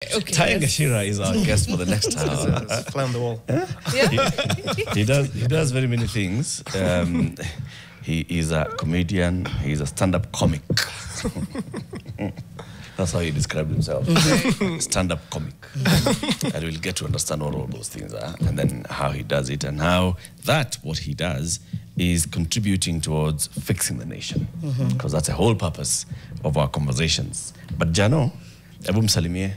Okay, Ty Gashira is our guest for the next hour. Fly on the wall. Yeah. He does very many things. He is a comedian. He's a stand-up comic. That's how he described himself. Stand-up comic. And we'll get to understand what all those things are, and then how he does it, and how what he does is contributing towards fixing the nation. Because that's the whole purpose of our conversations. But Jano, Ebu Msalimie.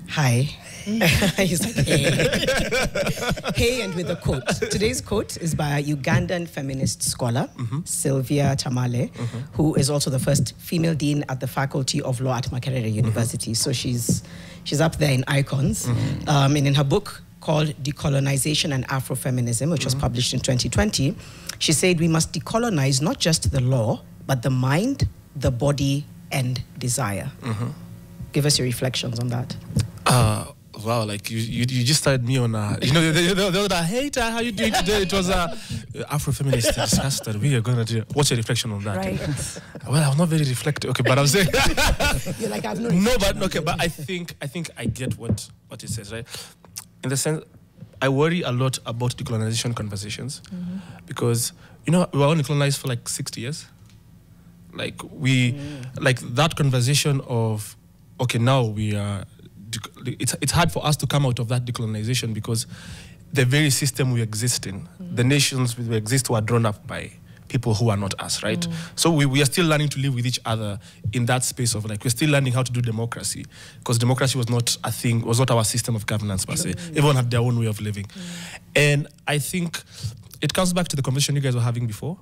Hi. He's like, hey. Hey, and with a quote. Today's quote is by a Ugandan feminist scholar, Sylvia Tamale, who is also the first female dean at the Faculty of Law at Makerere University. So she's up there in icons. And in her book called Decolonization and Afrofeminism, which was published in 2020, she said we must decolonize not just the law, but the mind, the body, and desire. Give us your reflections on that. Wow, like you just started me on the hater, how you doing today? It was Afrofeminist discussed that we are going to do. What's your reflection on that? Right. Well, I'm not very reflective. Okay, but I'm saying You're like, I've but I think I get what it says, right? In the sense, I worry a lot about decolonization conversations because we were only colonized for like 60 years. Like like that conversation of okay, now we are. It's hard for us to come out of that decolonization because the very system we exist in, the nations we exist, were drawn up by people who are not us, right? So we are still learning to live with each other in that space of like, we're still learning how to do democracy because democracy was not a thing, was not our system of governance per se. Everyone had their own way of living. And I think it comes back to the conversation you guys were having before.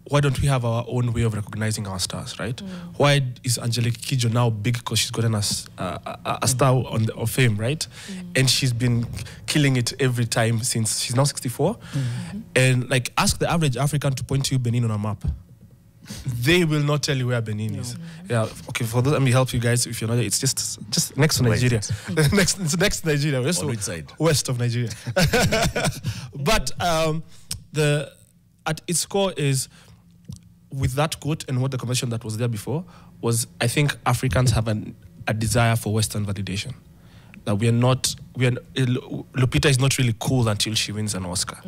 Why don't we have our own way of recognizing our stars, right? Why is Angelique Kidjo now big? Because she's gotten a star of fame, right? And she's been killing it every time since she's now 64. And like, ask the average African to point to Benin on a map. They will not tell you where Benin is. Yeah, okay, for those, let me help you guys if you're not there. It's just next to Nigeria. It's next to Nigeria. On which side? West of Nigeria. But at its core is, with that quote and what the conversation that was there before was, I think Africans have a desire for Western validation. That Lupita is not really cool until she wins an Oscar.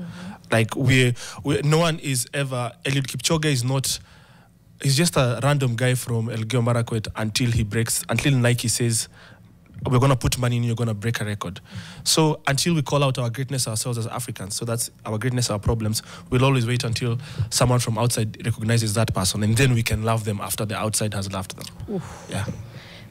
Like no one is ever, Eliud Kipchoge is not, he's just a random guy from Elgeyo Marakwet until Nike says, we're going to put money in, you're going to break a record. So until we call out our greatness ourselves as Africans, so that's our greatness, our problems, we'll always wait until someone from outside recognizes that person, and then we can love them after the outside has loved them. Yeah.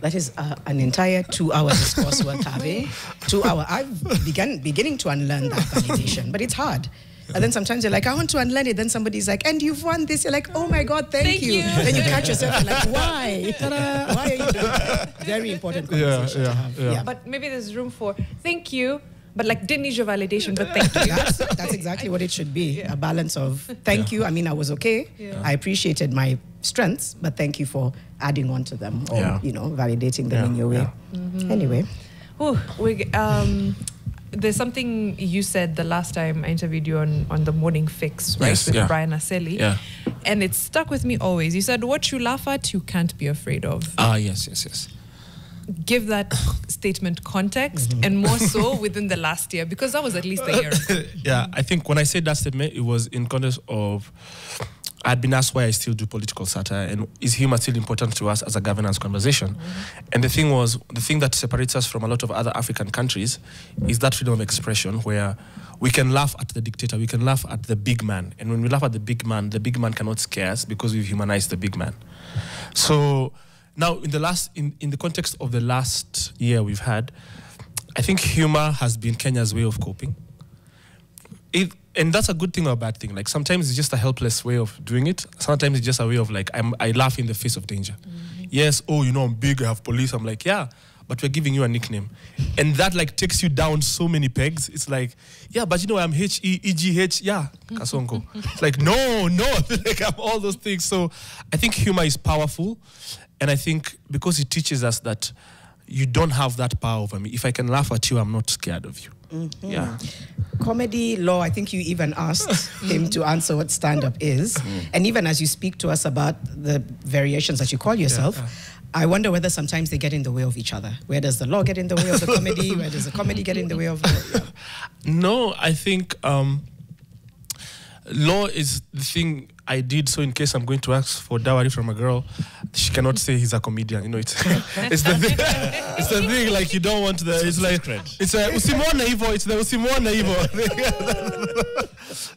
That is an entire 2-hour discourse worth having. 2 hour. I've beginning to unlearn that validation, but it's hard. And then sometimes you're like, I want to unlearn it. Then somebody's like, and you've won this. You're like, oh my God, thank you. Then you catch yourself and like, why? Why are you doing that? Very important conversation to have. Yeah. But maybe there's room for thank you, but like didn't need your validation, but thank you. That's exactly what it should be. A balance of thank you. I mean, I was okay. I appreciated my strengths, but thank you for adding on to them or, validating them in your way. Anyway. There's something you said the last time I interviewed you on the Morning Fix, right? Yes, with Brian Aseli. Yeah. And it stuck with me always. You said, what you laugh at, you can't be afraid of. Yes. Give that statement context, and more so within the last year, because that was at least a year ago. Yeah, I think when I said that statement, it was in context of, I'd been asked why I still do political satire and is humor still important to us as a governance conversation. And the thing that separates us from a lot of other African countries is that freedom of expression where we can laugh at the dictator, we can laugh at the big man. And when we laugh at the big man cannot scare us because we've humanized the big man. So now in the context of the last year we've had, I think humor has been Kenya's way of coping. And that's a good thing or a bad thing. Like sometimes it's just a helpless way of doing it. Sometimes it's just a way of like, I laugh in the face of danger. Yes, I'm big, I have police. I'm like, yeah, but we're giving you a nickname. And that like takes you down so many pegs. It's like, yeah, but I'm H-E-E-G-H, yeah, Kasongo. It's like, no, like I'm all those things. So I think humor is powerful. And I think because it teaches us that you don't have that power over me. If I can laugh at you, I'm not scared of you. Yeah. Comedy law, I think you even asked him to answer what stand-up is. And even as you speak to us about the variations that you call yourself, I wonder whether sometimes they get in the way of each other. Where does the law get in the way of the comedy? Where does the comedy get in the way of the... No, I think law is the thing I did. So in case I'm going to ask for dowry from a girl, she cannot say he's a comedian. You know, it's it's the thing. It's the thing. Like you don't want the. It's like it's a usimwona hivyo. It's the usimwona hivyo.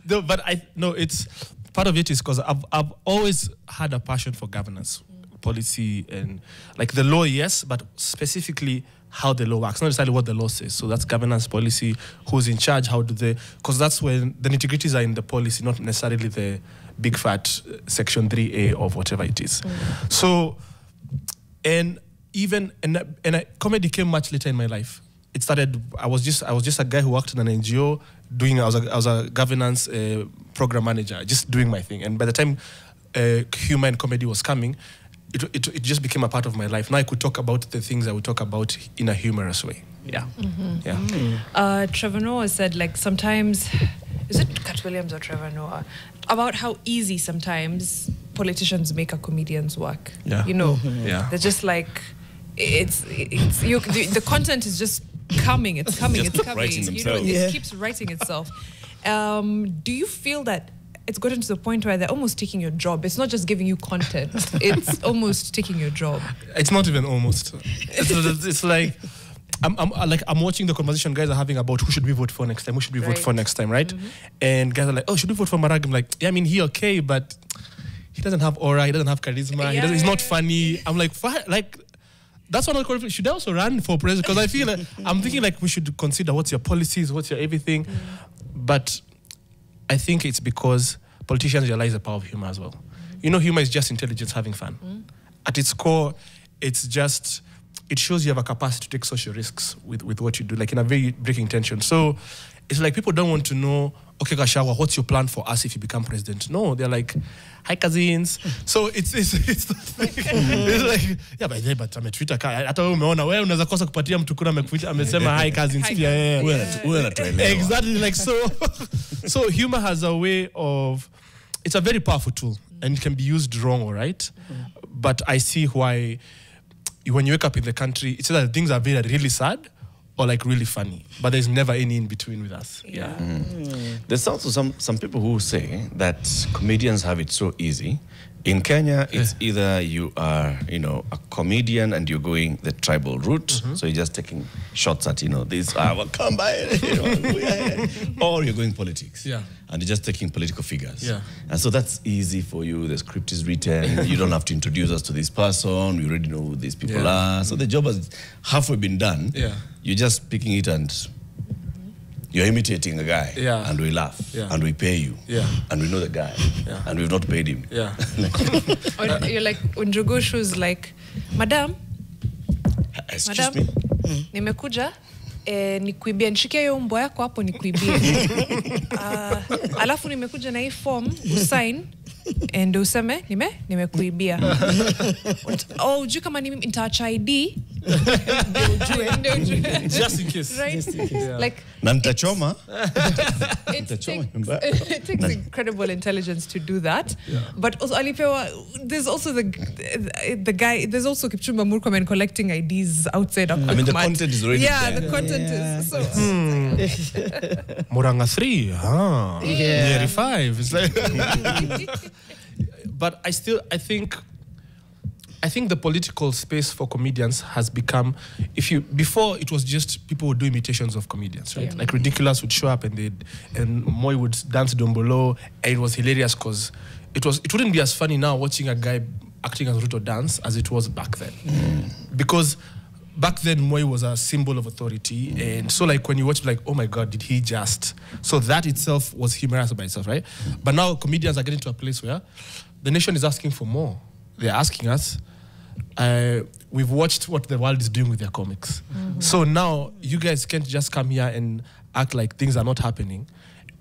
No, but it's part of it is because I've always had a passion for governance, policy, and like the law, yes, but specifically how the law works, not necessarily what the law says. So that's governance, policy, who's in charge, how do they, because that's when the nitty-gritties are in the policy, not necessarily the big fat section 3A of whatever it is. So, and comedy came much later in my life. It started, I was just a guy who worked in an NGO I was a governance program manager, just doing my thing. And by the time humor and comedy was coming, it just became a part of my life. Now I could talk about the things I would talk about in a humorous way. Yeah. Trevor Noah said, like, sometimes, is it Cat Williams or Trevor Noah? About how easy sometimes politicians make a comedian's work. Yeah. You know, Yeah. they're just like, the content is just coming. It's coming. Just It's coming. writing You know, themselves. it keeps writing itself. Do you feel that it's gotten to the point where they're almost taking your job? It's not just giving you content. It's almost taking your job. It's not even almost. It's like I'm watching the conversation guys are having about who should we vote for next time, who should we vote for next time, right? And guys are like, oh, should we vote for Marag? I'm like, yeah, I mean, he okay, but he doesn't have aura, he doesn't have charisma, he's not funny. I'm like, that's one of the, should I also run for president? Because I feel like, I'm thinking like we should consider what's your policies, what's your everything. But I think it's because politicians realize the power of humor as well. You know, humor is just intelligence having fun. At its core, it's just, it shows you have a capacity to take social risks with what you do, like in a very breaking tension. So it's like people don't want to know, okay, Gashawa, what's your plan for us if you become president? No, they're like, hi cousins. So it's the thing. It's like, yeah, but I'm a Twitter guy. Hata wewe umeona wewe unaweza kosa kupatia mtu kura amesema hi cousins. Exactly, like so humor has a way of, it's a very powerful tool and it can be used wrong or right. But I see why when you wake up in the country, it's either things are really sad or like really funny, but there's never any in between with us. Yeah. There's also some people who say that comedians have it so easy. In Kenya, it's either you are, a comedian and you're going the tribal route, so you're just taking shots at, this, come by, or you're going politics. Yeah. And you're just taking political figures. Yeah. And so that's easy for you. The script is written. You don't have to introduce us to this person. We already know who these people are. So the job has halfway been done. Yeah. You're just picking it and you're imitating a guy. Yeah. And we laugh. Yeah. And we pay you. Yeah. And we know the guy. Yeah. And we've not paid him. Yeah. Or you're like, when Njogoshu's like, Madam, Excuse me? nimekuja nikuibie, nishikie hiyo mbwa yako hapo nikuibie. Alafu nimekuja na hii form usign and useme nimekuibia. Ujue kama nitaacha ID Just in case. right? Just in case. Yeah. Like Na nitachoma. it takes incredible intelligence to do that. But also alipewa, there's also the guy, there's also Kipchumba Murkomen collecting IDs outside of I mean, the content is already there. the content is so Muranga 3, Nyeri 5. It's like but I think the political space for comedians has become, before it was just people would do imitations of comedians, right? Like Ridiculous would show up and Moi would dance Dombolo, and it was hilarious because it wouldn't be as funny now watching a guy acting as Ruto dance as it was back then. Because back then Moi was a symbol of authority, and so like when you watch, like, oh my God, did he just? So that itself was humorous by itself, right? But now comedians are getting to a place where the nation is asking for more. They're asking us. We've watched what the world is doing with their comics. So now you guys can't just come here and act like things are not happening.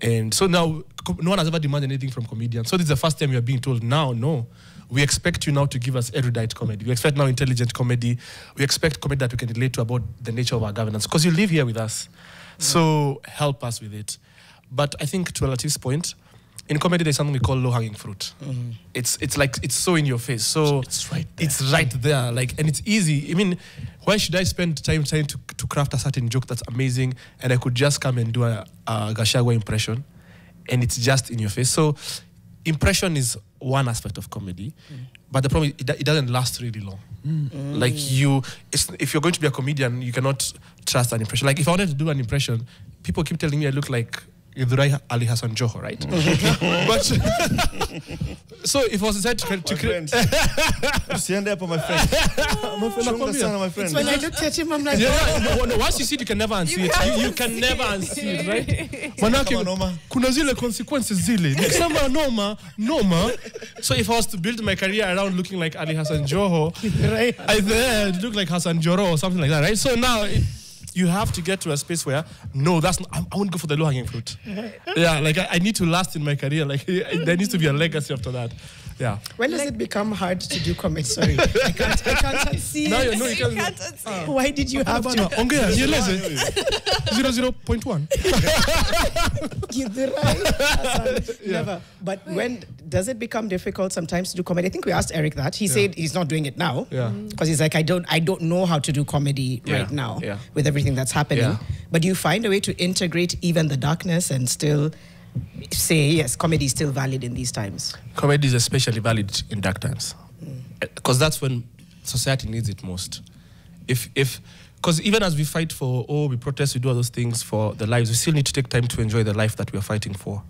And so now no one has ever demanded anything from comedians. So this is the first time you're being told, now, no, we expect you now to give us erudite comedy. We expect now intelligent comedy. We expect comedy that we can relate to about the nature of our governance, because you live here with us. So help us with it. But I think to Latif's point, in comedy there's something we call low-hanging fruit. It's like, it's so in your face. So It's right there. It's right there. Like, and it's easy. I mean, why should I spend time trying to craft a certain joke that's amazing, and I could just come and do a Gachagua impression, and it's just in your face. So impression is one aspect of comedy, but the problem is it doesn't last really long. Like if you're going to be a comedian, you cannot trust an impression. Like if I wanted to do an impression, people keep telling me I look like Idhurai Ali Hassan Joho, right? But so if I was decided to create, Usiende hapo, my friend. Chunga sana, my friend. When I looked at him, I'm like, no, once you see it, you can never unsee it. You can never unsee it, right? Manake, noma. kuna zile consequences zile. Nikisema noma. So if I was to build my career around looking like Ali Hassan Joho, right. I then look like Hassan Joro or something like that, right? So now you have to get to a space where, no, that's not, I won't go for the low-hanging fruit. Yeah, like I need to last in my career. Like there needs to be a legacy after that. Yeah. When does it become hard to do comedy? Sorry, I can't see. No, it. no, you can't. Why did you have to? Ongea, nieleze. 00.1. Never. But when does it become difficult sometimes to do comedy? I think we asked Eric that. He said he's not doing it now. Yeah. Because he's like, I don't know how to do comedy right now with everything that's happening. Yeah. But do you find a way to integrate even the darkness and still say, yes, comedy is still valid in these times? Comedy is especially valid in dark times, because that's when society needs it most. Because even as we fight for, we protest, we do all those things for the lives, we still need to take time to enjoy the life that we are fighting for.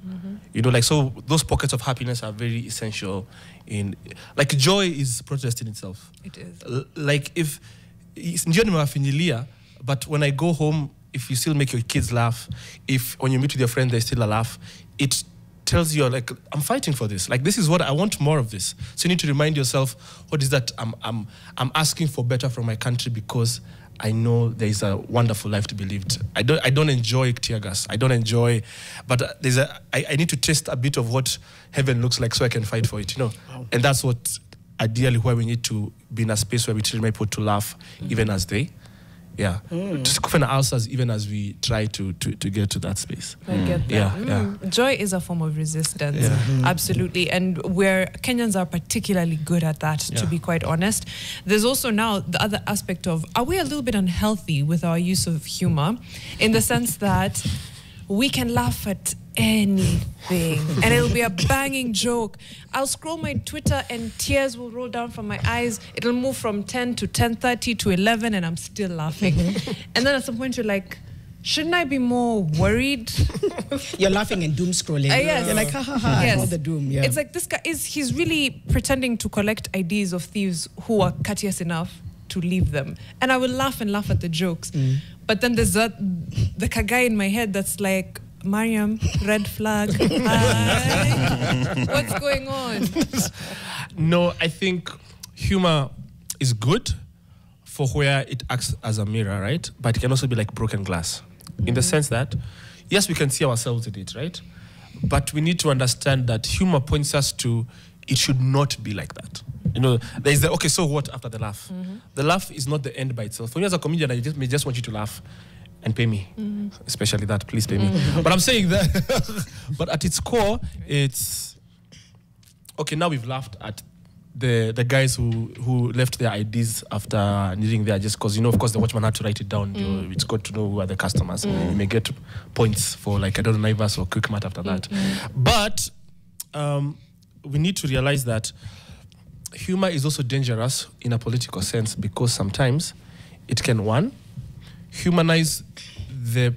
You know, like, so those pockets of happiness are very essential in, like, joy is protest in itself. It is. Like, if ndio nimewafinyilia, but when I go home, if you still make your kids laugh, if when you meet with your friends there's still a laugh, it tells you, like, I'm fighting for this. Like, this is what I want, more of this. So you need to remind yourself, what is that? I'm asking for better from my country because I know there is a wonderful life to be lived. I don't enjoy tear gas. I don't enjoy, but I need to taste a bit of what heaven looks like so I can fight for it, you know. Wow. And that's what ideally why we need to be in a space where we train people to laugh, even as they. Yeah, to soften ulcers even as we try to get to that space. I get that. Yeah. Joy is a form of resistance, Yeah. absolutely. And where Kenyans are particularly good at that, to be quite honest. There's also now the other aspect of, are we a little bit unhealthy with our use of humor, in the sense that we can laugh at anything and it'll be a banging joke. I'll scroll my Twitter and tears will roll down from my eyes. It'll move from 10 to 10:30 to 11 and I'm still laughing. And then at some point you're like, shouldn't I be more worried? You're laughing and doom scrolling. Yes. You're like, ha ha ha, Yes. all the doom. Yeah. It's like, this guy he's really pretending to collect IDs of thieves who are courteous enough to leave them. And I will laugh and laugh at the jokes. But then there's the kagai in my head that's like, Mariam, red flag. Hi. What's going on? No, I think humor is good for where it acts as a mirror, right? But it can also be like broken glass, in the sense that, yes, we can see ourselves in it, right? But we need to understand that humor points us to, it should not be like that. You know, there's the, okay, so what after the laugh? The laugh is not the end by itself. For me as a comedian, I may just want you to laugh and pay me, especially that, please pay me. But I'm saying that, but at its core, it's, okay, now we've laughed at the guys who left their IDs after needing their, just because, you know, of course the watchman had to write it down. It's good to know who are the customers. You may get points for, like, I don't know, Naivas or Quickmart after that. But we need to realize that humor is also dangerous in a political sense, because sometimes it can, one, humanize the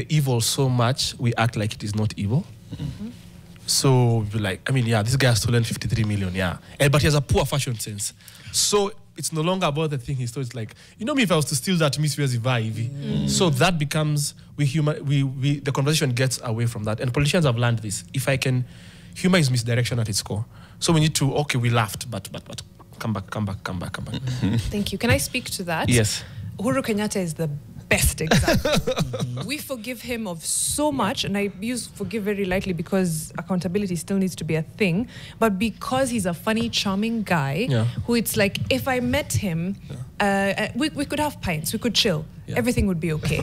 evil so much we act like it is not evil. So we're like, I mean, yeah, this guy has stolen 53 million, yeah, but he has a poor fashion sense. So it's no longer about the thing he stole. It's like, you know me, if I was to steal that, so that becomes, the conversation gets away from that. And politicians have learned this. Humor is misdirection at its core. So we need to, okay, we laughed, but come back. Thank you. Can I speak to that? Yes. Uhuru Kenyatta is the best example. We forgive him of so much, and I use forgive very lightly because accountability still needs to be a thing. But because he's a funny, charming guy, who it's like, if I met him, we could have pints, we could chill. Everything would be okay.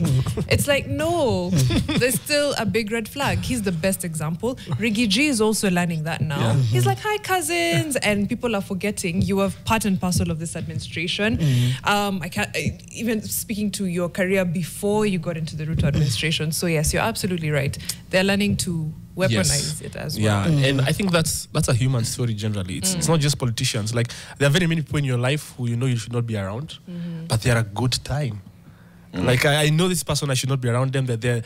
It's like, no, there's still a big red flag. He's the best example. Riggy G is also learning that now. He's like, hi, cousins. And people are forgetting you are part and parcel of this administration. Even speaking to your career before you got into the Ruto administration. So yes, you're absolutely right. They're learning to weaponize it as well. Yeah, and I think that's a human story generally. It's not just politicians. Like, there are very many people in your life who you know you should not be around, but they're a good time. Like, I know this person, I should not be around them, that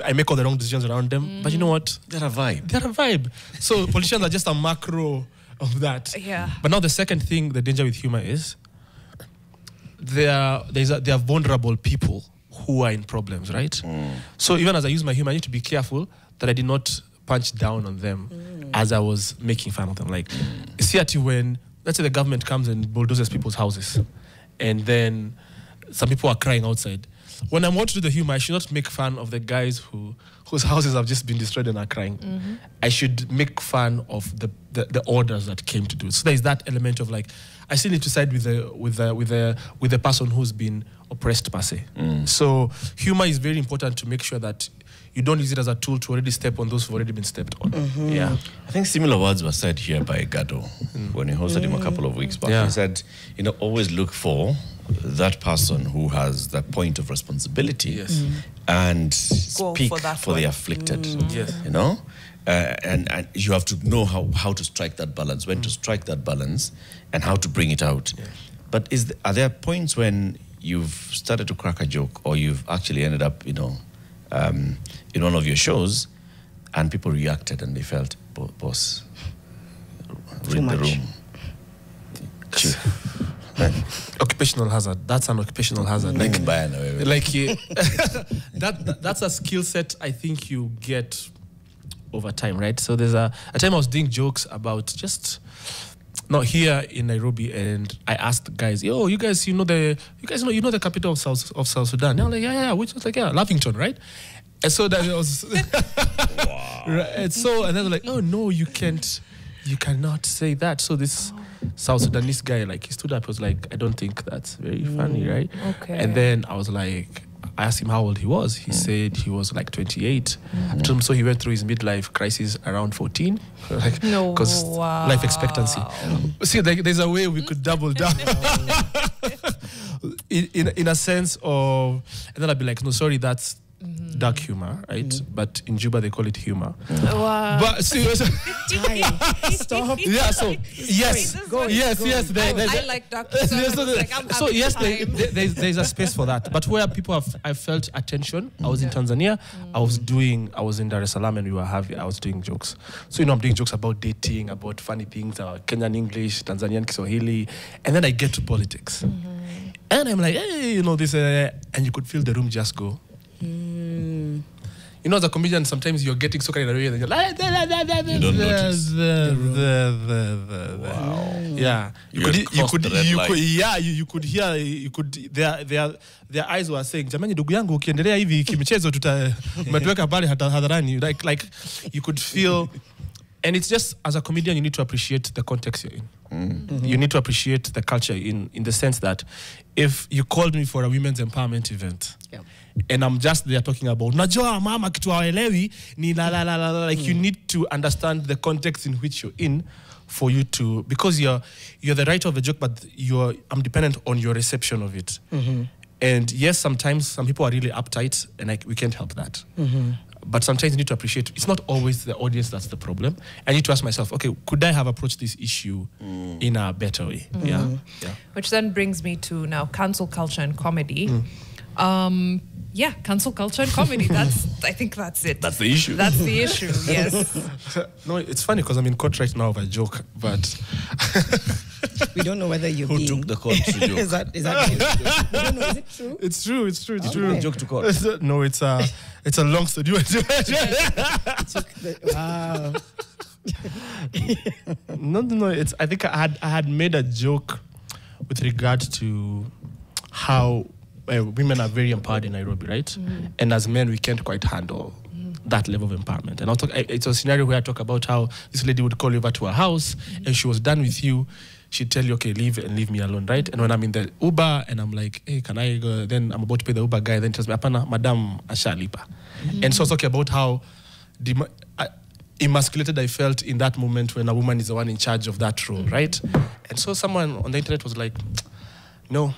I make all the wrong decisions around them, but you know what? They're a vibe. They're a vibe. So politicians are just a macro of that. Yeah. But now the second thing, the danger with humor is they are vulnerable people who are in problems, right? So even as I use my humor, I need to be careful that I did not punch down on them as I was making fun of them. Like, see at you when, let's say the government comes and bulldozes people's houses, and then some people are crying outside. When I'm about to do the humor, I should not make fun of the guys whose houses have just been destroyed and are crying. I should make fun of the orders that came to do it. So there's that element of like, I still need to side with the person who's been oppressed per se. So humor is very important to make sure that you don't use it as a tool to already step on those who've already been stepped on. Yeah. I think similar words were said here by Gado when he hosted him a couple of weeks back. He said, always look for that person who has that point of responsibility and speak for the afflicted. And you have to know how to strike that balance, when to strike that balance and how to bring it out. But are there points when you've started to crack a joke or you've actually ended up, in one of your shows and people reacted and they felt, boss, read the room. Occupational hazard. That's an occupational hazard. That's a skill set I think you get over time, right? So there's a time I was doing jokes about just not here in Nairobi, and I asked the guys, "Yo, you guys know the capital of South Sudan?" They're like, "Yeah." Which was like, "Yeah, Lavington, right?" And so that was wow. Right? And then they're like, "Oh no, you cannot say that." So this South Sudanese guy, like, he stood up, was like, "I don't think that's very funny, right?" Okay. And then I was like, I asked him how old he was. He said he was like 28. I told him so he went through his midlife crisis around 14. Like, because life expectancy. See, there's a way we could double down. in a sense of, and then I'd be like, no, sorry, that's dark humor, right? But in Juba they call it humor. Wow. But seriously, Stop. yeah. So yes, I like dark humor. So yes, there's a space for that. But where people I felt attention. I was in Tanzania. I was in Dar es Salaam, and I was doing jokes. So I'm doing jokes about dating, about funny things, Kenyan English, Tanzanian Kiswahili, and then I get to politics, and I'm like, hey, this, and you could feel the room just go. As a comedian, sometimes you're getting so carried away and you're like, you don't notice. Wow. Yeah. Their eyes were saying, jamani ndugu yangu ukiendelea hivi kimichezo umetuweka pale hadharani. Like you could feel, and it's just, as a comedian, you need to appreciate the context you're in. You need to appreciate the culture in the sense that if you called me for a women's empowerment event, and I'm just there talking about najua mama kitu hawaelewi ni la, like you need to understand the context in which you're in for you to, because you're the writer of the joke, but I'm dependent on your reception of it. And yes, sometimes some people are really uptight, and we can't help that. But sometimes you need to appreciate it's not always the audience that's the problem. I need to ask myself, okay, could I have approached this issue in a better way? Yeah. Which then brings me to now cancel culture and comedy. Cancel culture and comedy. I think that's it. That's the issue. That's the issue, yes. No, it's funny because I'm in court right now of a joke, but we don't know whether you're Who took the court to joke? Is that we don't know. Is it true? It's true. It's true. Okay. Joke to court. No, it's a long story. Wow. No. I think I had made a joke with regard to how women are very empowered in Nairobi, right? And as men, we can't quite handle that level of empowerment. And it's a scenario where I talk about how this lady would call you over to her house, and she was done with you. She'd tell you, okay, leave and leave me alone, right? And when I'm in the Uber and I'm like, hey, can I go? Then I'm about to pay the Uber guy. Then he tells me, apana, madam, ashalipa. And so it's talking about how emasculated I felt in that moment when a woman is the one in charge of that role, right? And so someone on the internet was like, no,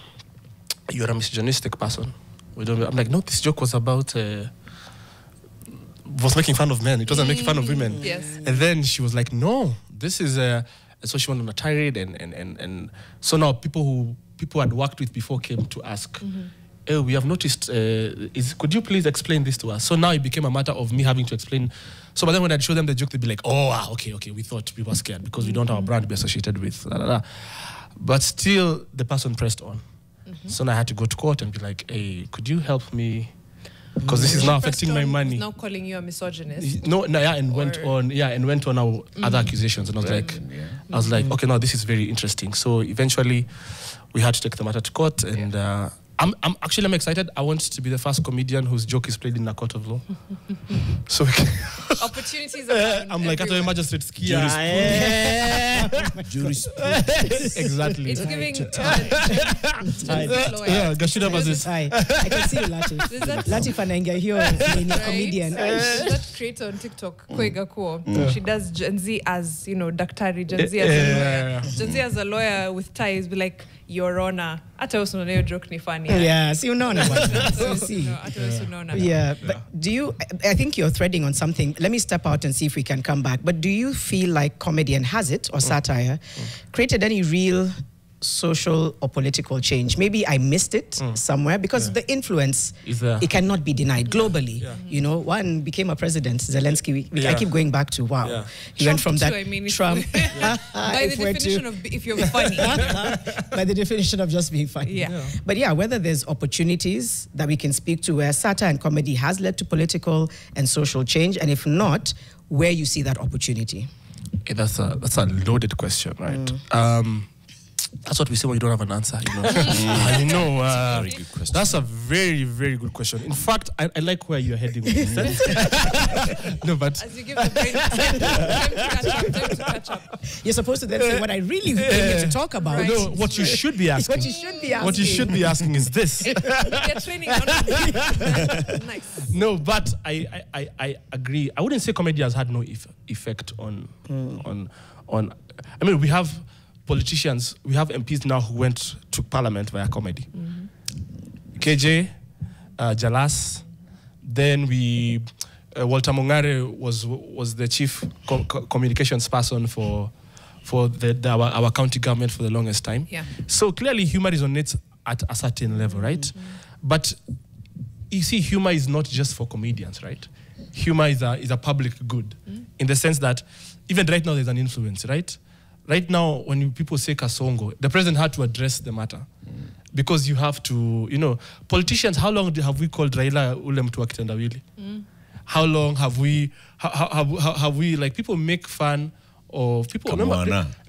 you're a misogynistic person. I'm like, no, this joke was about... was making fun of men. It wasn't making fun of women. Yes. And then she was like, no, this is so she went on a tirade and so now people had worked with before came to ask, oh, we have noticed, could you please explain this to us? So now it became a matter of me having to explain. So but then when I'd show them the joke, they'd be like, oh, okay, we thought we were scared because we don't have a brand to be associated with. Blah, blah, blah. But still, the person pressed on. So now I had to go to court and be like, hey, could you help me? Because this is now affecting my money. Now calling you a misogynist. Went on our other accusations, and I was like, okay, now this is very interesting. So eventually, we had to take the matter to court, and I'm excited. I want to be the first comedian whose joke is played in a court of law. So opportunities are I'm like at a magistrate ski. Exactly. It's giving. Gashida versus. I can see you, Latif. Latif anaingia hiyo ni comedian. There's that creator on TikTok, Koiga Kuo. She does Gen Z as, daktari, Gen Z as a lawyer. Gen Z as a lawyer with ties, be like, Your Honor. Hata usi unaona hiyo joke ni funny. Yeah, see unaona bwana. See. Hata usi unaona. Yeah, but I think you're threading on something. Let me step out and see if we can come back. But do you feel like comedy, and has it, or satire, created any real social or political change? Maybe I missed it somewhere, because the influence, it cannot be denied globally. One became a president, Zelensky. I keep going back to, wow. Yeah. He Trump went from that, Trump. By the definition of if you're funny. By the definition of just being funny. Yeah. But whether there's opportunities that we can speak to where satire and comedy has led to political and social change, and if not, where you see that opportunity. That's a loaded question, right? That's what we say when you don't have an answer. Very good question. That's a very, very good question. In fact, I like where you're heading with this. No, but as you give the brain time to catch up. You're supposed to then say what I really came here to talk about. Right. No, what you should be asking. What you should be asking is this. Get training on nice. No, but I agree. I wouldn't say comedy has had no effect on. I mean, we have politicians, we have MPs now who went to parliament via comedy. KJ, Jalas, then Walter Mongare was the chief communications person for our county government for the longest time. Yeah. So clearly humor is on it at a certain level, right? But you see, humor is not just for comedians, right? Humor is a public good in the sense that even right now there's an influence, right? Right now, when people say Kasongo, the president had to address the matter. Because you have to, politicians, how long have we called Raila ule mtu wa kitendawili? How long have we, like, people make fun of people.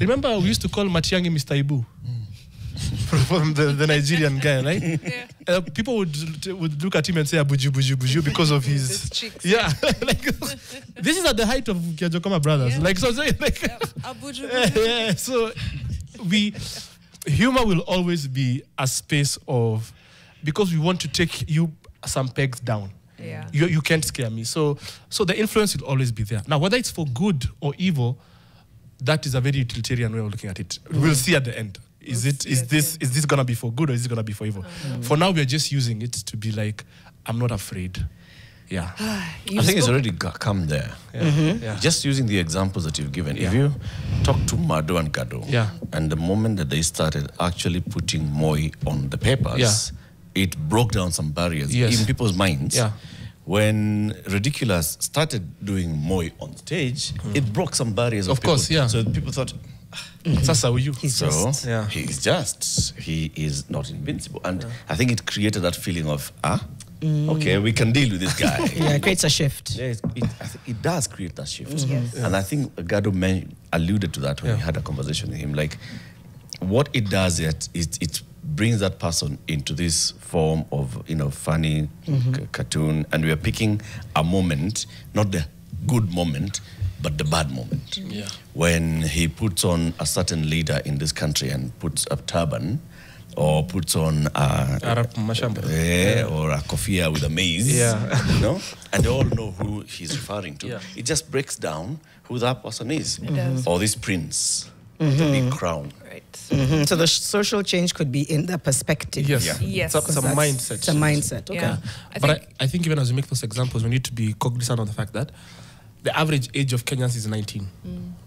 Remember we used to call Matiang'i Mr. Ibu? From the Nigerian guy, right? Yeah. People would look at him and say Abuju, buju, buju because of his cheeks. Yeah. Like, this is at the height of Kiajokoma Brothers. Yeah. Like, so like, Abuju, buju. Yeah. So humor will always be a space of, because we want to take you some pegs down. Yeah. You can't scare me. So the influence will always be there. Now, whether it's for good or evil, that is a very utilitarian way of looking at it. We'll see at the end. Is this gonna be for good or is it gonna be for evil? For now, we're just using it to be like, I'm not afraid. Yeah. I think it's already come there. Yeah. Just using the examples that you've given. If you talk to Mado and Gado, and the moment that they started actually putting Moi on the papers, it broke down some barriers in people's minds. Yeah. When Ridiculous started doing Moi on stage, it broke some barriers. Of course, yeah. So people thought, he is not invincible. And I think it created that feeling of, okay, we can deal with this guy. It creates a shift. Yeah, I think it does create that shift. And I think Gado alluded to that when he had a conversation with him. Like, what it does is it brings that person into this form of, funny cartoon, and we are picking a moment, not the good moment, but the bad moment. Yeah. When he puts on a certain leader in this country and puts a turban, or puts on Arab mashamba. or a kofia with a maze, Yeah. and they all know who he's referring to. Yeah. It just breaks down who that person is. It does. Or this prince with a big crown. Right. So the social change could be in the perspective. Yes. Yeah. Yes. It's a mindset. It's a mindset. Okay. Yeah. I think even as we make those examples, we need to be cognizant of the fact that the average age of Kenyans is 19,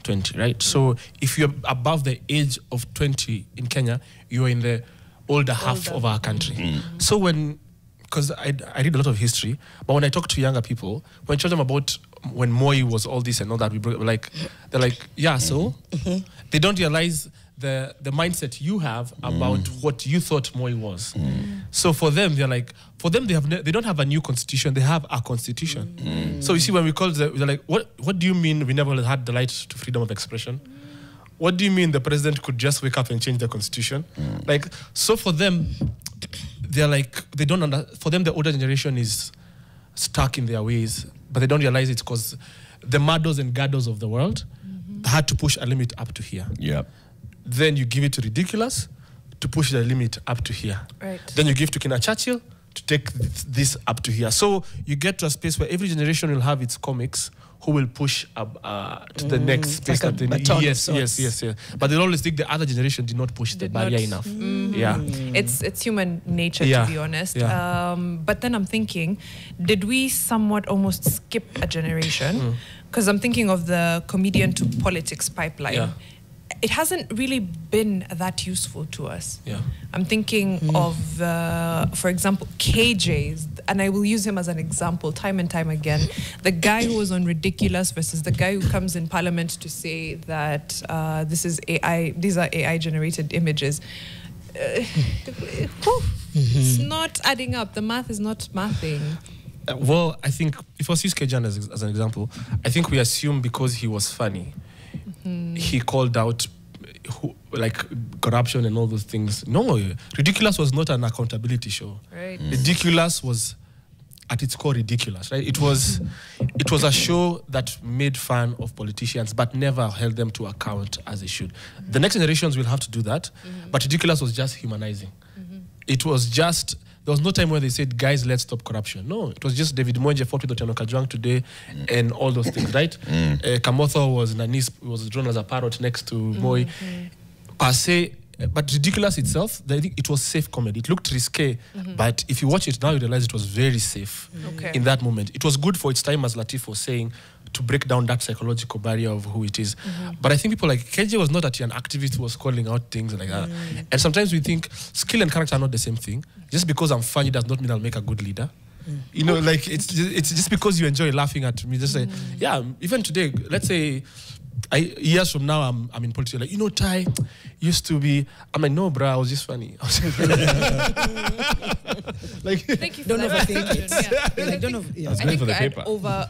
20, right? So if you're above the age of 20 in Kenya, you're in the older half of our country. So because I read a lot of history, but when I talk to younger people, when I tell them about when Moi was all this and all that, they're like, yeah, so they don't realize the mindset you have about what you thought Moi was. So for them, they don't have a new constitution, they have a constitution. So you see, when we call it, they're like, what do you mean we never had the right to freedom of expression? What do you mean the president could just wake up and change the constitution? So for them, they're like, for them, the older generation is stuck in their ways, but they don't realize it's because the Mados and Gados of the world had to push a limit up to here. Yeah. Then you give it to Ridiculous to push the limit up to here. Right. Then you give to Kina Churchill to take this up to here. So you get to a space where every generation will have its comics who will push up to the next space. like a that they need. baton of Yes. sorts. But they'll always think the other generation did not push the Did barrier not. enough. Yeah. It's human nature, Yeah. to be honest. Yeah. But then I'm thinking, did we somewhat almost skip a generation? Because I'm thinking of the comedian to politics pipeline. Yeah. It hasn't really been that useful to us. Yeah. I'm thinking of, for example, KJ's, and I will use him as an example time and time again. The guy who was on Ridiculous versus the guy who comes in Parliament to say that this is AI, these are AI-generated images. It's not adding up. The math is not mathing. Well, I think if I use Kejan as an example, I think we assume because he was funny, he called out corruption and all those things. No, Ridiculous was not an accountability show. Right. Ridiculous was at its core ridiculous, right? It was a show that made fun of politicians but never held them to account as they should. The next generations will have to do that, but Ridiculous was just humanizing. It was just, there was no time where they said, guys, let's stop corruption. No, it was just David Moje fought with Otieno Kajwang today and all those things, right? Kamotho was drawn as a parrot next to Moi. Per se, but Ridiculous itself, I think it was safe comedy. It looked risque, but if you watch it now, you realize it was very safe Okay. in that moment. It was good for its time, as Latif was saying, to break down that psychological barrier of who it is. But I think people like KJ was not actually an activist who was calling out things like that. And sometimes we think skill and character are not the same thing. Just because I'm funny does not mean I'll make a good leader. You know, like it's just because you enjoy laughing at me. Just say, yeah, even today, let's say, years from now, I'm in politics. Like, you know, Ty used to be. I'm like, no, bro, I was just funny. Like, Thank you for Don't that overthink reflection. it. Yeah. You're like, don't over, yeah. That's I great think for the I'd paper.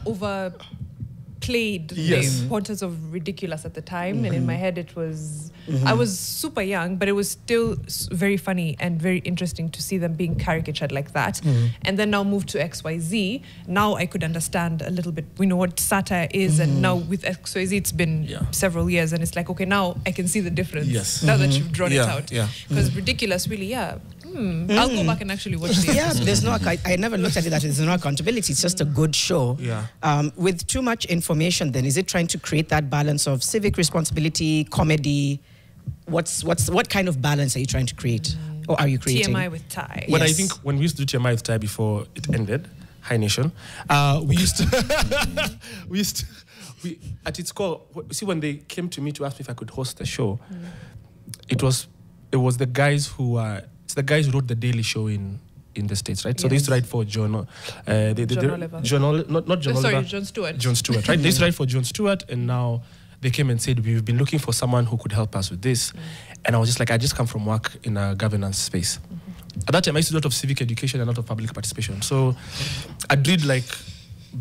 overplayed Yes. the importance of Ridiculous at the time, and in my head it was I was super young, but it was still very funny and very interesting to see them being caricatured like that. And then now move to XYZ. Now I could understand a little bit, we know what satire is, and now with XYZ it's been several years, and it's like, okay, now I can see the difference. Yes. Now that you've drawn it Yeah, out, yeah. because Ridiculous, really, I'll go back and actually watch the Yeah, episode. there's no. I never looked at it that there's no accountability. It's just a good show. Yeah. With too much information, then is it trying to create that balance of civic responsibility, comedy? What kind of balance are you trying to create, or are you creating? TMI with Ty. When I Yes. think when we used to do TMI with Ty before it ended, High Nation, we used to, at its core, see, when they came to me to ask me if I could host the show, it was the guys who it's the guys who wrote the Daily Show in the States, right? So they used to write for John, John Oliver. not John Sorry, Oliver. Jon Stewart. Jon Stewart, right? They used to write for Jon Stewart, and now they came and said, we've been looking for someone who could help us with this. And I was just like, I just come from work in a governance space. At that time, I used to do a lot of civic education and a lot of public participation. So I'd read like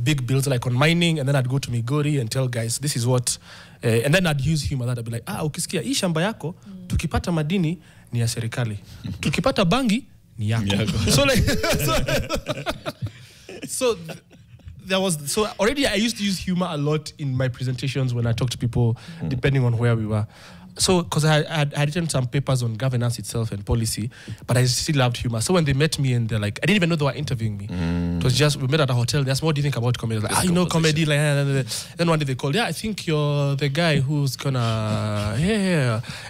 big bills like on mining, and then I'd go to Migori and tell guys, this is what, and then I'd use humor that I'd be like, ukisikia hii shamba yako, tukipata madini, ni ya serikali. Tukipata bangi ni yako. So so already I used to use humor a lot in my presentations when I talk to people, depending on where we were. So, because I had written some papers on governance itself and policy, but I still loved humor. So when they met me and they're like, I didn't even know they were interviewing me. It was just, we met at a hotel. They asked, what do you think about comedy? Like, you know, comedy. Like, then one day they called, I think you're the guy who's gonna,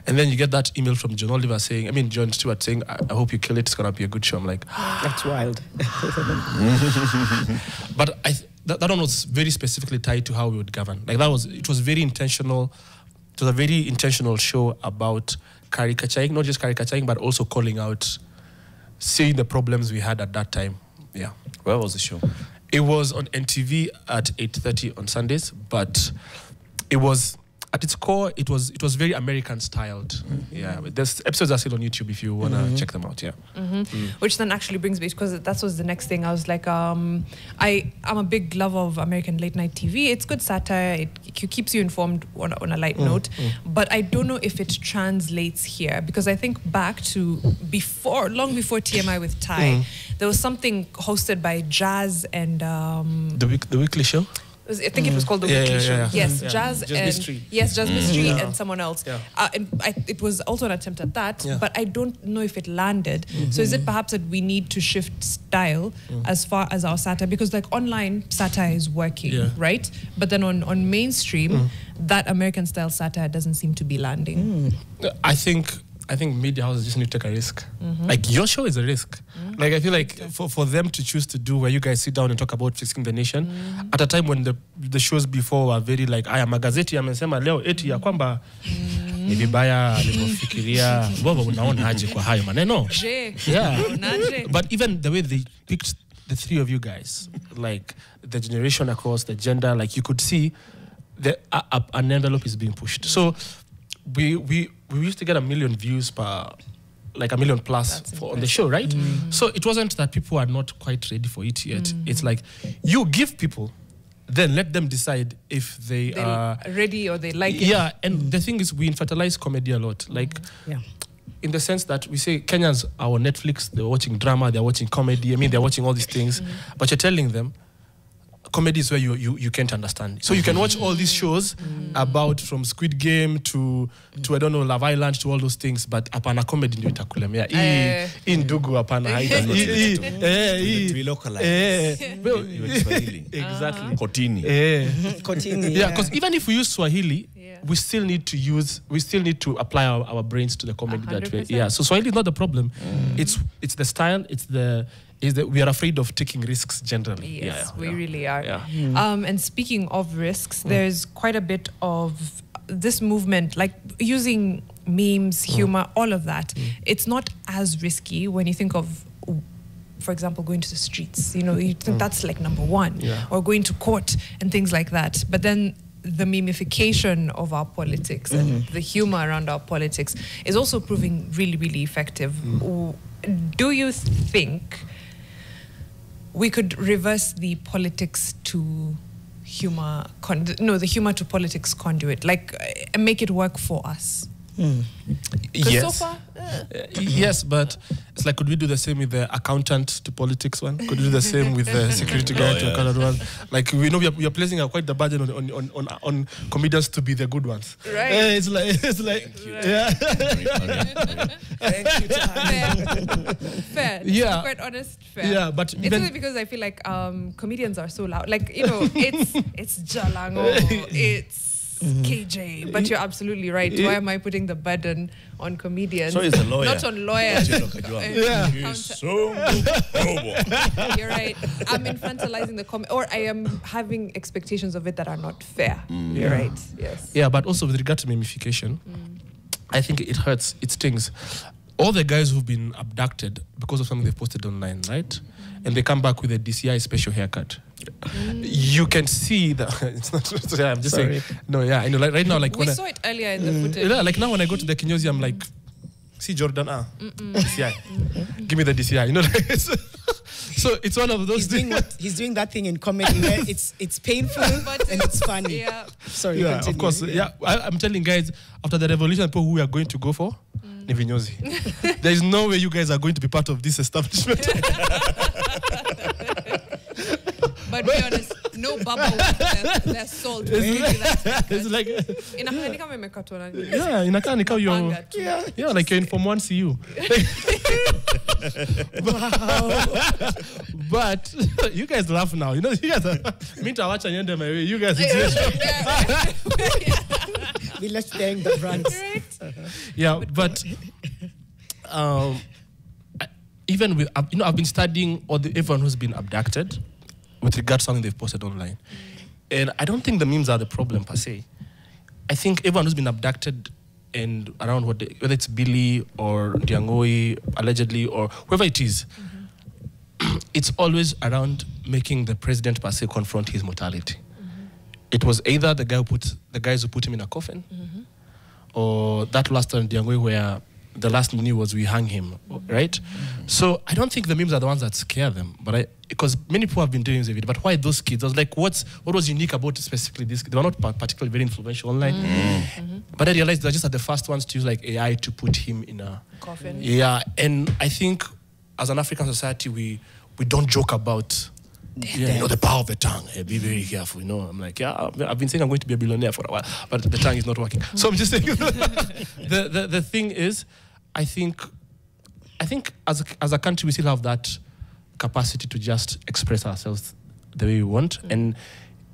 And then you get that email from John Oliver saying, John Stewart saying, I hope you kill it. It's gonna be a good show. I'm like, that's wild. But that one was very specifically tied to how we would govern. Like it was very intentional. It was a very intentional show about caricaturing, not just caricaturing, but also calling out, seeing the problems we had at that time. Yeah. Where was the show? It was on NTV at 8:30 on Sundays, but it was, at its core, it was very American styled. Yeah, but there's episodes are still on YouTube if you want to check them out. Yeah. Which then actually brings me, because that was the next thing. I was like, I'm a big lover of American late night TV. It's good satire. It keeps you informed on a light note. But I don't know if it translates here, because I think back to long before TMI with Ty, there was something hosted by Jazz and The Weekly Show. I think it was called The Weekly Show. Yeah. Yes, Jazz and Mystery. Yes, Jazz Mystery and someone else. Yeah. It was also an attempt at that, but I don't know if it landed. So is it perhaps that we need to shift style as far as our satire? Because like online satire is working, right? But then on mainstream, that American style satire doesn't seem to be landing. I think media houses just need to take a risk. Like your show is a risk. Like I feel like for them to choose to do where you guys sit down and talk about fixing the nation at a time when the shows before were very like, aya magazeti yamesema leo eti ya kwamba ni vibaya alivyofikiria wewe unaona aje kwa hayo maneno. But even the way they picked the three of you guys, like the generation across, the gender, like you could see an envelope is being pushed. So we used to get 1 million views per, like 1 million plus on the show, right? So it wasn't that people are not quite ready for it yet. It's like you give people, then let them decide if they are ready or they like it. Yeah, and the thing is, we infantilize comedy a lot. Like, in the sense that we say Kenyans are on Netflix, they're watching drama, they're watching comedy. They're watching all these things, but you're telling them comedy is where you can't understand. So you can watch all these shows about from Squid Game to I don't know, Love Island, to all those things, but apana comedy ndio itakulemea. Hii ndugu apana haita. We localize. Exactly. Kotini. Kotini. Yeah, because even if we use Swahili, we still need to apply our brains to the comedy 100%. That way. Yeah. So Swahili is not the problem. It's the style, is that we are afraid of taking risks generally. Yes, we really are. Yeah. And speaking of risks, there's quite a bit of this movement, like using memes, humor, all of that. It's not as risky when you think of, for example, going to the streets. You think that's like number one, or going to court and things like that. But then the memification of our politics and the humor around our politics is also proving really, really effective. Do you think we could reverse the politics to humor, the humor to politics conduit, like make it work for us? Yes. So far, yes, but it's like, could we do the same with the accountant to politics one? Could we do the same with the security guard to accountant one? Like, we know we are placing quite the burden on comedians to be the good ones. Right. It's like Thank you, fair. Yeah. To be quite honest, fair. Yeah, but it's only because I feel like comedians are so loud. Like, it's Jalango, it's KJ, but you're absolutely right. Why am I putting the burden on comedians? So is the lawyer. Not on lawyers. You're right. I'm infantilizing the or I am having expectations of it that are not fair. You're right. Yes. Yeah, but also with regard to memification, I think it hurts. It stings. All the guys who've been abducted because of something they've posted online, right? And they come back with a DCI special haircut. You can see that it's not. I'm just saying. No, yeah, I know. Like right now, like we saw it earlier in the footage. Yeah, like now when I go to the Kinyozi, I'm like, see Jordan, DCI, give me the DCI. So it's one of those things. He's doing that thing in comedy where it's painful and it's funny. Yeah. Sorry. Yeah, of course. Yeah, I'm telling guys, after the revolution, people who we are going to go for, ni vinyozi. There is no way you guys are going to be part of this establishment. But be honest, no baba with their salt. It's like Inakaa ni kama imekatwa na nini. yeah, inakaa ni kama you're Mapanga tu. yeah, like you're in Form 1 CU. But you guys laugh now. You know, you guys are me to watch and end my way. You guys We let's thank the brands. yeah, but even with I've been studying everyone who's been abducted with regards to something they've posted online, and I don't think the memes are the problem per se. I think everyone who's been abducted and around whether it's Billy or Diangoi allegedly or whoever it is, it's always around making the president per se confront his mortality. It was either the guys who put him in a coffin, or that last one Diangoi where the last we knew was we hung him, right? So I don't think the memes are the ones that scare them, but because many people have been doing this, but why those kids? I was like, what was unique about specifically this? They were not particularly very influential online, but I realized they're just the first ones to use like AI to put him in a Coffin. Yeah, and I think as an African society, we don't joke about the power of the tongue. Hey, be very careful. I'm like, yeah, I've been saying I'm going to be a billionaire for a while, but the tongue is not working. So I'm just saying, the thing is, I think as a country we still have that capacity to just express ourselves the way we want, and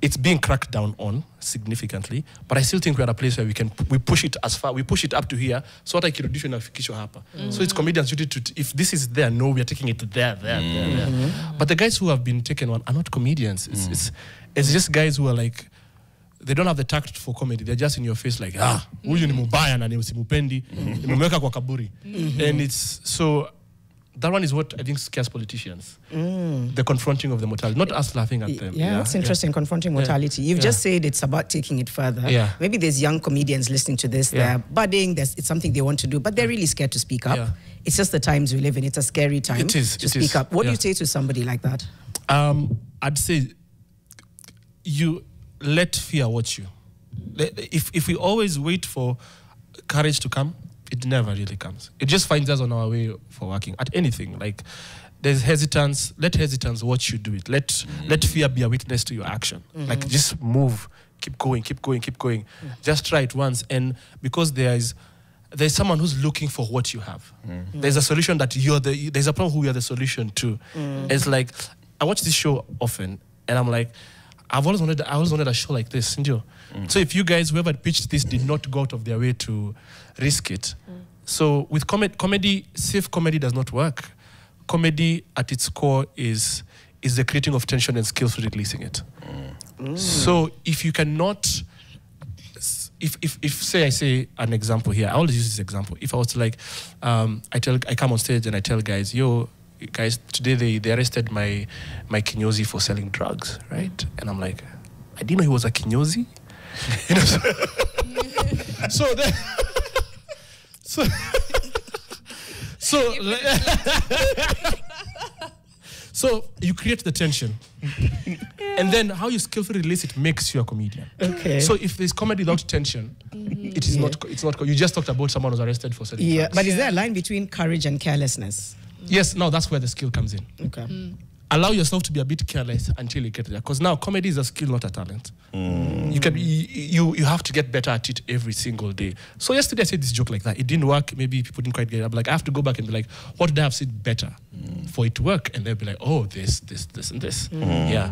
it's being cracked down on significantly. But I still think we're at a place where we push it as far, we push it up to here. So what kirudisho na fikisho hapa. So it's comedians' duty to, if this is there, no, we are taking it there. But the guys who have been taken on are not comedians. It's just guys who are like, they don't have the tact for comedy. They're just in your face like, huyu ni mubaya na usimupendi, nimemweka kwa kaburi. And it's so. That one is what I think scares politicians. The confronting of the mortality, not us laughing at them. Yeah, it's interesting, confronting mortality. You've just said it's about taking it further. Yeah. Maybe there's young comedians listening to this, they're budding, it's something they want to do, but they're really scared to speak up. Yeah. It's just the times we live in. It's a scary time to speak up. What do you say to somebody like that? I'd say you let fear watch you. If we always wait for courage to come, it never really comes. It just finds us on our way for working at anything. Like there's hesitance. Let hesitance watch you do it. Let fear be a witness to your action. Like just move, keep going. Just try it once, and because there's someone who's looking for what you have. There's a solution that there's a problem who you're the solution to. It's like I watch this show often, and I'm like, I always wanted a show like this. So if you guys, whoever pitched this, did not go out of their way to risk it. So with comedy, safe comedy does not work. Comedy at its core is the creating of tension and skillful releasing it. So if you cannot, if say I say an example here, I always use this example. If I was to like, I come on stage and I tell guys, yo, guys, today they arrested my kinyozi for selling drugs, right? And I'm like, I didn't know he was a kinyozi. So you create the tension, and then how you skillfully release it makes you a comedian. Okay. So if there's comedy without tension, it is not. It's not. You just talked about someone who's arrested for selling drugs. But is there a line between courage and carelessness? Yes. Now that's where the skill comes in. Okay. Allow yourself to be a bit careless until you get there, because now comedy is a skill, not a talent. You have to get better at it every single day. So yesterday I said this joke like that. It didn't work. Maybe people didn't quite get it. I'm like, I have to go back and be like, what did I have said better for it to work? And they'll be like, oh, this, and this. Yeah.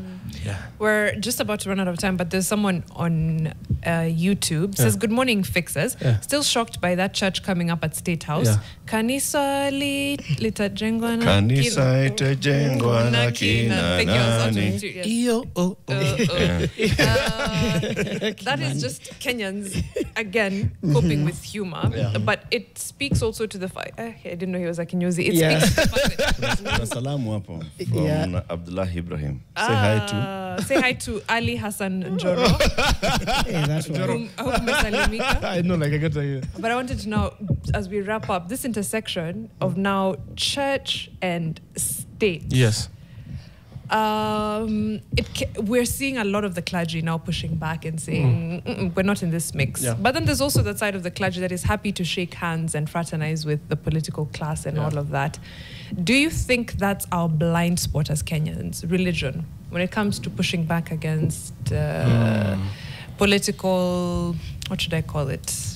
We're just about to run out of time, but there's someone on YouTube says, "Good morning, fixers. Still shocked by that church coming up at State House. Kanisa litajengwa na Kanisa itajengwa na kina nani." That is just Kenyans again coping with humor, but it speaks also to the fact. I didn't know he was a kinyozi. It speaks to the fact that Kuna salamu hapo from Abdullah Ibrahim. Say hi to Ali Hassan Njoro. That's right. I hope umesalimika. I know, like I get to. But I wanted to know, as we wrap up, this intersection of now church and state. Yes. we're seeing a lot of the clergy now pushing back and saying, we're not in this mix. Yeah. But then there's also that side of the clergy that is happy to shake hands and fraternize with the political class and all of that. Do you think that's our blind spot as Kenyans, religion, when it comes to pushing back against political, what should I call it?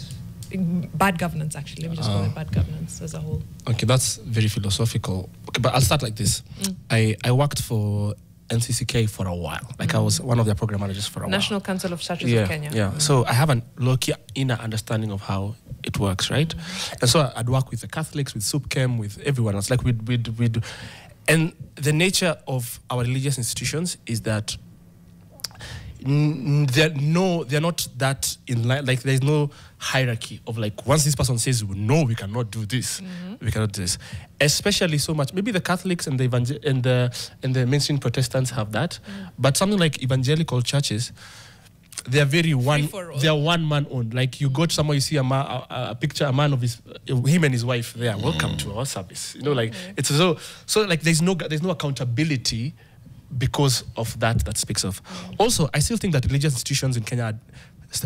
Bad governance, actually. Let me just call it bad governance as a whole. Okay, that's very philosophical. Okay, but I'll start like this. I worked for NCCK for a while. Like I was one of their program managers for a while. National Council of Churches of Kenya. Yeah. So I have a low-key inner understanding of how it works, right? And so I'd work with the Catholics, with SUPKEM, with everyone else. Like we'd and the nature of our religious institutions is that they're not that in line. Like there's no hierarchy of like once this person says no, we cannot do this, we cannot do this. Especially so much. Maybe the Catholics and the mainstream Protestants have that, but something like evangelical churches, they are very they are one man owned. Like you go to somewhere, you see a picture, a man of him and his wife there. Welcome to our service. You know, like it's so like there's no accountability. Because of that speaks of. Also, I still think that religious institutions in Kenya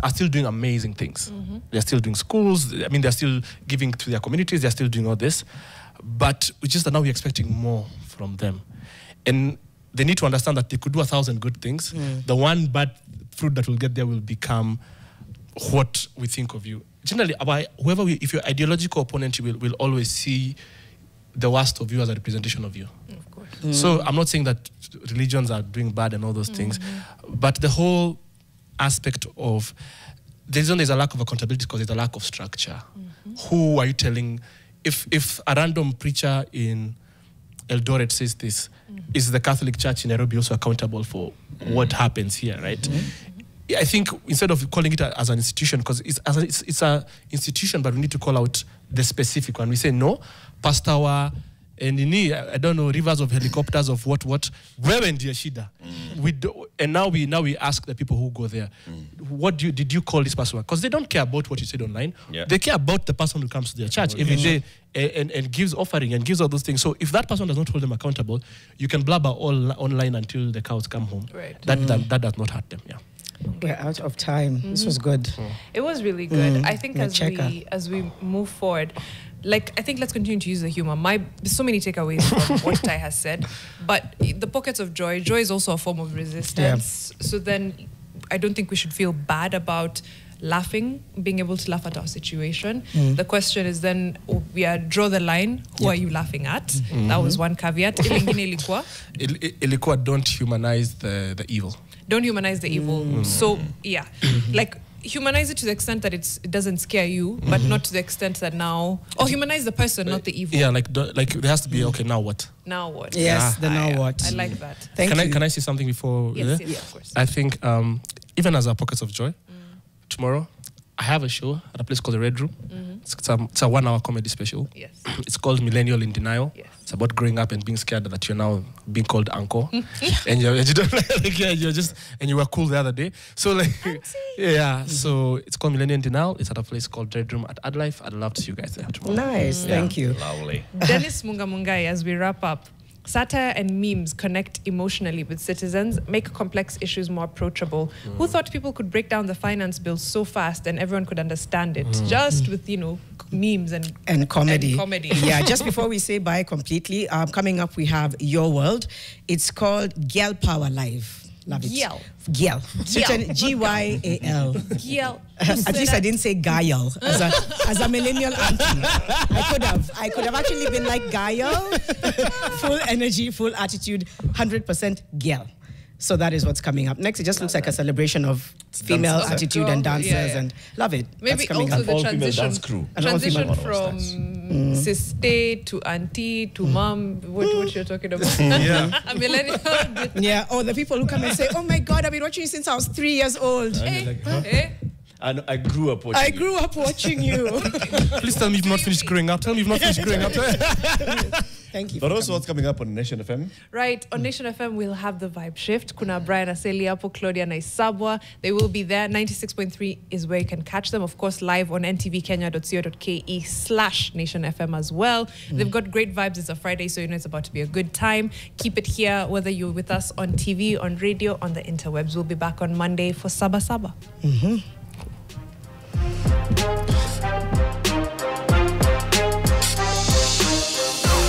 are still doing amazing things. They're still doing schools. I mean, they're still giving to their communities. They're still doing all this. But it's just that now we're expecting more from them. And they need to understand that they could do 1,000 good things. The one bad fruit that will get there will become what we think of you. Generally, if your ideological opponent, you will always see the worst of you as a representation of you. Of course. So I'm not saying that religions are doing bad and all those things, but the whole aspect of there's a lack of accountability because there's a lack of structure. Who are you telling? If a random preacher in Eldoret says this, is the Catholic Church in Nairobi also accountable for what happens here, right? I think instead of calling it as an institution, because it's an institution, but we need to call out the specific one. We say no, Pastor and I don't know, rivers of helicopters of what where went Shida? And now we ask the people who go there, what did you call this person? Because they don't care about what you said online. They care about the person who comes to their church every day and gives offering and gives all those things. So if that person does not hold them accountable, you can blabber all online until the cows come home. Right. That does not hurt them. Yeah. We're out of time. This was good. It was really good. I think as we move forward, like I think let's continue to use the humor. There's so many takeaways from what Tai has said, but the pockets of joy is also a form of resistance. So then I don't think we should feel bad about laughing, being able to laugh at our situation. The question is then, draw the line. Who are you laughing at? That was one caveat. Ilikuwa don't humanize the evil. Don't humanize the evil. So yeah, like humanize it to the extent that it doesn't scare you, but not to the extent that now, or humanize the person, not the evil. Yeah, like there has to be okay. Now what? Now what? Yes, now what? I like that. Thank you. Can I say something before? Yes, of course. I think even as our pockets of joy, tomorrow I have a show at a place called the Red Room. It's a 1-hour comedy special. Yes. It's called Millennial in Denial. Yes. It's about growing up and being scared that you're now being called uncle, and you're just and you were cool the other day. So like, So it's called Millennial in Denial. It's at a place called Red Room at AdLife. I'd love to see you guys there tomorrow. Nice, thank you. Lovely. Dennis Mungai, as we wrap up. Satire and memes connect emotionally with citizens, make complex issues more approachable. Who thought people could break down the finance bill so fast and everyone could understand it just with, memes and comedy. Yeah, just before we say bye completely, coming up we have Your World. It's called Gyal Power Live. Love it. Gyal. Gyal. Gyal. At least I didn't say Gayal as a millennial auntie. I could have actually been like Gayal. Full energy, full attitude, 100% Gyal. So that is what's coming up. Next, it just looks like a celebration of female attitude and dancers, and love it. Maybe that's coming also up. the transition from sister to auntie to mom. What you're talking about? A millennial. Yeah. Or the people who come and say, "Oh my God, I've been watching you since I was 3 years old." I grew up watching. I grew up watching you. Please tell me you've not finished growing up. Tell me you've not finished growing up. Thank you. But for also, coming. what's coming up on Nation FM? Right, on Nation FM, we'll have the vibe shift. Kuna Brian Aseli hapo, Claudia Naisabwa. They will be there. 96.3 is where you can catch them. Of course, live on ntvkenya.co.ke/Nation FM as well. They've got great vibes. It's a Friday, so you know it's about to be a good time. Keep it here, whether you're with us on TV, on radio, on the interwebs. We'll be back on Monday for Saba Saba.